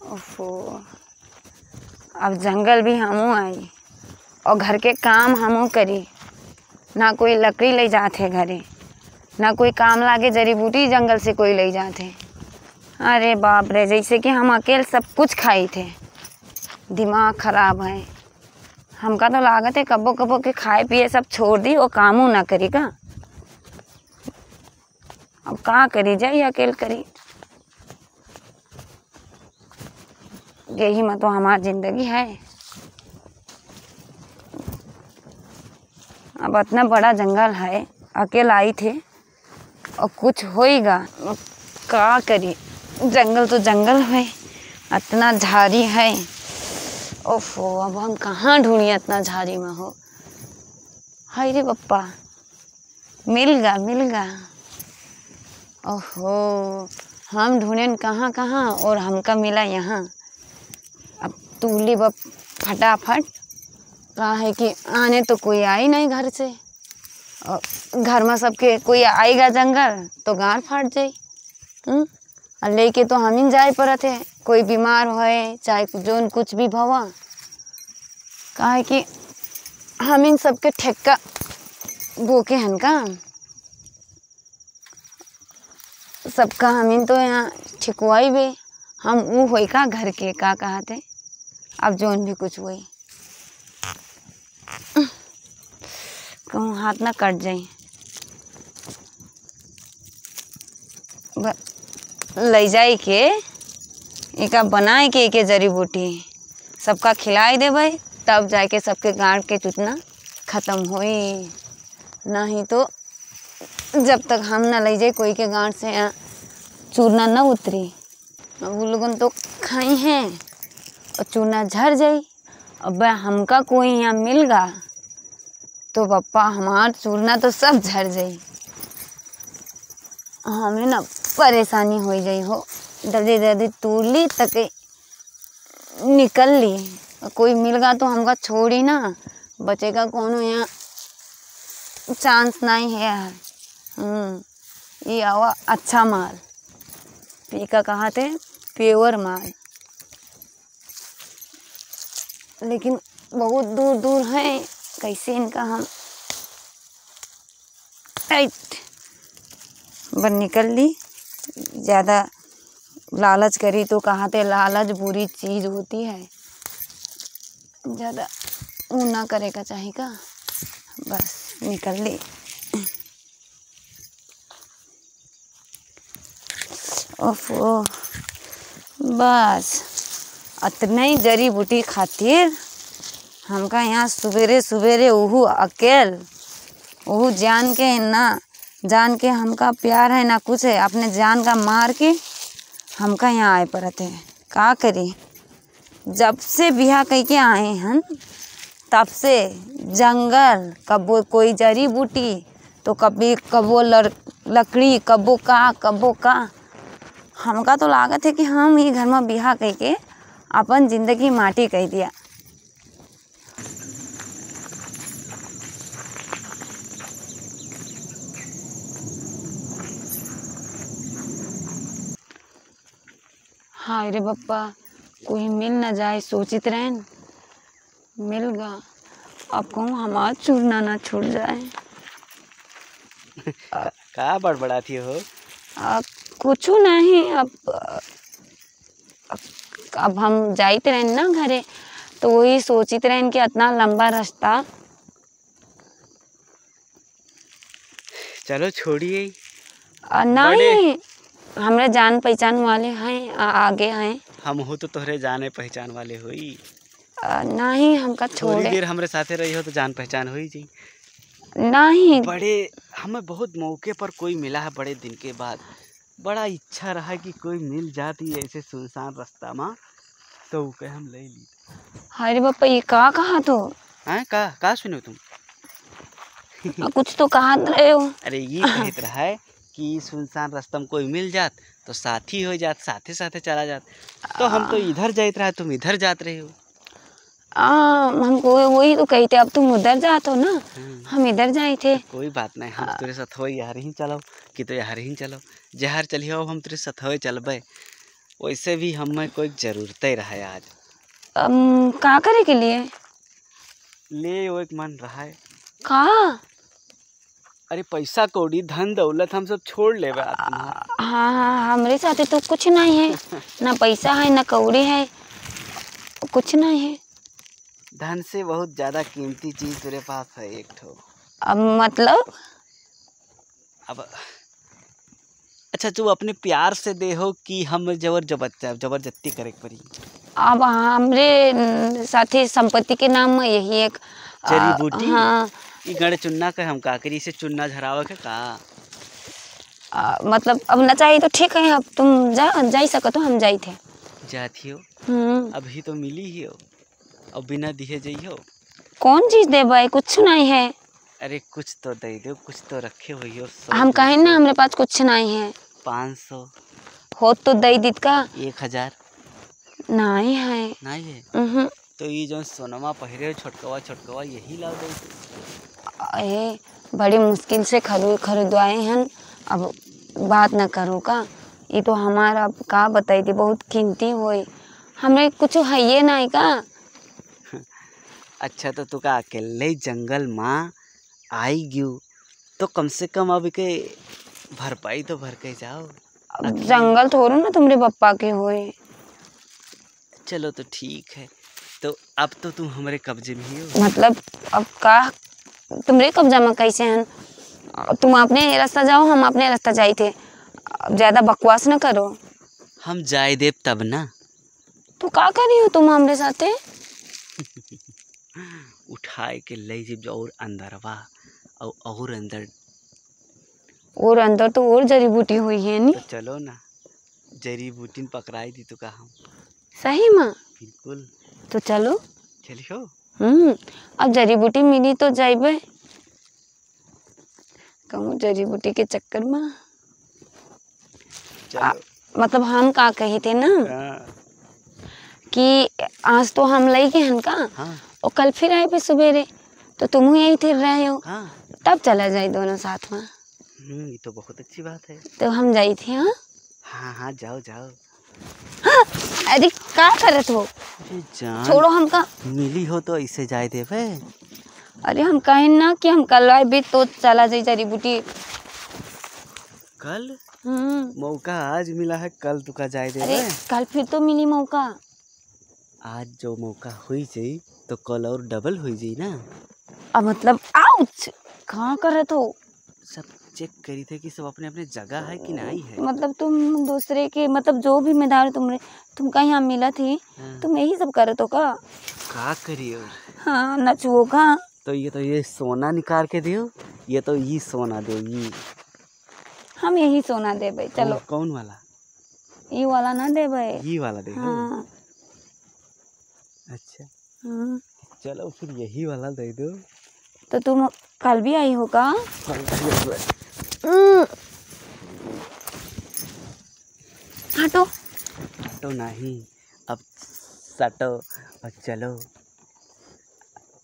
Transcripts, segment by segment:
ओफो, अब जंगल भी हमू आई और घर के काम हमू करी। ना कोई लकड़ी ले जाते घरे, ना कोई काम लागे जड़ी बूटी जंगल से कोई ले जाते। अरे बाप रे, जैसे कि हम अकेले सब कुछ खाई थे। दिमाग खराब है हमका। तो लागत है कब्बो कब्बो के खाए पिए सब छोड़ दी और कामू ना करी का। अब का करी जाई अकेले करी। यही में तो हमारी जिंदगी है। अब इतना बड़ा जंगल है, अकेले आई थे और कुछ होएगा का करी। जंगल तो जंगल है, इतना झाड़ी है। ओफो, अब हम कहाँ ढूंढिए इतना झाड़ी में हो। हाय रे बप्पा, मिल गा। ओहो, हम ढूंढे कहाँ कहाँ और हमका मिला यहाँ। अब तूली बप फटाफट, कहा है कि आने तो कोई आई नहीं घर से, और घर में सबके कोई आएगा जंगल तो गांड फाट जाई। और लेके तो हम ही जाए पड़त है। कोई बीमार होए चाहे जोन कुछ भी भवा, कहा है कि हम इन सबके ठेक्का बोके हन का। सबका हम इन तो यहाँ ठिकवाई बे। हम वो होई का घर के का कहते। अब जोन भी कुछ हुई कहूँ हाथ ना कट जाए। ले जाए के एका बनाए के एके जड़ी बूटी सबका खिलाई देवे, तब जाके सबके गांठ के चुटना खत्म होई। नहीं तो जब तक हम ना ले जाए कोई के गांठ से चूरना न उतरी। वो लोगन तो खाई हैं और चूरना झड़ जाई। अब हमका कोई यहाँ मिल गा तो पप्पा हमार चूरना तो सब झड़ जाई। हमें ना परेशानी हो जाई हो। जल्दी जल्दी तोड़ ली तक निकल ली। कोई मिल गा तो हमका छोड़ी ना बचेगा कोनो यहाँ चांस नहीं है यार। ये आवा अच्छा माल पीका कहा थे, प्योर माल। लेकिन बहुत दूर दूर है, कैसे इनका हम बन निकल ली। ज़्यादा लालच करी तो कहा थे लालच बुरी चीज़ होती है। ज़्यादा वो ना करेगा चाहिए का। बस निकल ली। ओफो, बस इतना ही जड़ी बूटी खातिर हमका यहाँ सवेरे सवेरे ओहू अकेल ओहू जान के हमका प्यार है ना कुछ है, अपने जान का मार के हमका यहाँ आए पड़ते हैं। का करी, जब से बिहा कह के आए हैं तब से जंगल कबो कोई जड़ी बूटी तो कभी कबो लकड़ी कबो का। हमका तो लागत है कि हम ही घर में बिहा कह के अपन जिंदगी माटी कह दिया। हाय रे बप्पा, कोई मिल न जाए सोचित रहन मिल गा। अब कहूँ हमारा चूरना ना छूट जाए। का बड़बड़ाती हो? कुछ नहीं। अब हम जाते रहें ना घरे तो वही सोचित रहें कि इतना लंबा रास्ता। चलो छोड़िए। नहीं, हमारे जान पहचान वाले हैं आगे हैं। हम हो तो तोहरे जाने पहचान वाले होई। नहीं हमका थोड़ी छोड़े। देर हमरे साथे रही हो तो जान पहचान होई जी। नहीं, बड़े हमें बहुत मौके पर कोई मिला है बड़े दिन के बाद। बड़ा इच्छा रहा कि कोई मिल जाती ऐसे सुनसान रास्ता में तो के हम ले ली। अरे पापा ये कहा तो हाँ का सुनो तुम? कुछ तो कहा रहे हो। अरे ये कहत रहा है कि सुनसान रास्ता में कोई मिल जात तो साथी हो जात, साथे साथे चला जात। तो हम तो इधर जात रहा, तुम इधर जात रहे हो। हमको वही तो कही थे, अब तुम उधर जाते हो ना, हम इधर जाए थे। कोई बात नहीं, हम तेरे साथ हो यार ही चलो कि तो यार ही चलो जहर चलिए हम तेरे साथ हो चलबे। वैसे भी हमें कोई जरूरत ही रहा है आज। का करे के लिए? ले वो एक मन रहा है। का? अरे पैसा कौड़ी धन दौलत हम सब छोड़ ले तुम्हारा। हाँ हाँ, हमरे साथे तो कुछ नहीं है, ना पैसा है ना कौड़ी है, कुछ नहीं है। धन से बहुत ज्यादा कीमती चीज तेरे पास है एक ठो। अब मतलब? अब अच्छा तू अपने प्यार से दे हो कि हम जबरदस्ती करे पड़ी? अब हमरे साथे संपत्ति के नाम में यही एक जड़ी बूटी। हाँ ई गड़े चुन्ना के हम काकरी से चुन्ना झरावे के का? मतलब अब न चाहिए तो ठीक है, अब तुम जा सको तो हम जाई थे। जाती हो? अभी तो मिली ही हो, अब बिना दिए जाइयो। कौन चीज दे भाई? कुछ नहीं है। अरे कुछ तो दे दो, कुछ तो रखे हुई हो। हम कहें ना हमारे पास कुछ नहीं है। 500 हो तो दे दीत का। 1000 नहीं है। नहीं है? तो ये जो सोनमा पहरे छोटकवा यही ला दे। ए बड़ी मुश्किल से खरीदवाए हैं, अब बात न करो का। ये तो हमारा अब का बताई थी, बहुत कीमती होई, हमें कुछ है ये नहीं का। अच्छा तो तू का अकेले जंगल माँ आई गयू तो कम से कम अब के भरपाई तो भर के जाओ। अब जंगल थोड़ो ना तुम्हारे पप्पा के होए। चलो तो ठीक है, तो अब तो तुम हमारे कब्जे में ही हो। मतलब अब का तुम्हारे कब्जा में कैसे हैं? तुम अपने रास्ता जाओ, हम अपने रास्ता जाए थे, ज्यादा बकवास न करो। हम जाए देव तब ना। तो का करी हो तुम हमरे साथे? उठाए के ले जब और अंदरवा और अंदर और अंदर तो और जड़ी बूटी हुई है नी। तो चलो ना, जड़ी बूटी पकड़ाई दी तो का हम। सही माँ? बिल्कुल। तो चलो। चलियो। अब जड़ी बूटी मिली तो जाइबे, कहूँ जड़ी बूटी के चक्कर में। मतलब हम का कही थे ना कि आज तो हम लई के हन का। और कल फिर आए पे सवेरे, तो तुम यही थे रहे हो। तब चला जाए दोनों साथ में। ये तो बहुत अच्छी बात है। तो हम जाई थे। हाँ जाओ। अरे क्या करत हो? छोड़ो हमका। मिली हो तो ऐसे जाए देवे। अरे हम कहें ना कि हम कल आए भी तो चला जाए जड़ी बूटी। कल? मौका आज मिला है, कल तुका जाए देवे। अरे कल फिर तो मिली मौका। आज जो मौका हुई जाई तो कल और डबल हुई जाई ना। अब मतलब आउच कहाँ करत हो? सब चेक करी थे कि सब अपने अपने जगह है कि नहीं है। मतलब तुम दूसरे के, मतलब जो भी मेदार तुम कहीं यहाँ मिला थी, तुम यही सब करत हो का करी और? हाँ नचुओ का। तो ये सोना निकाल के दियो, ये तो ये सोना दो। ये हम यही सोना दे भाई। चलो। कौन वाला? ये वाला ना दे भाई। ये वाला दे। हाँ। अच्छा चलो फिर यही वाला दे दो। तो तुम कल भी आई हो का? हटो नहीं, अब सटो और चलो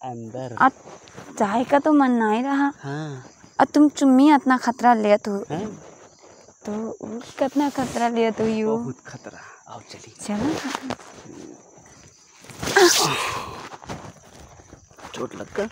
अंदर। अब चाय का तो मन नहीं रहा। हाँ। अब तुम चुम्मी इतना खतरा लिया तो तो कितना खतरा लिया तो यू? बहुत खतरा। आओ चलिए। चलो। चोट लग गया।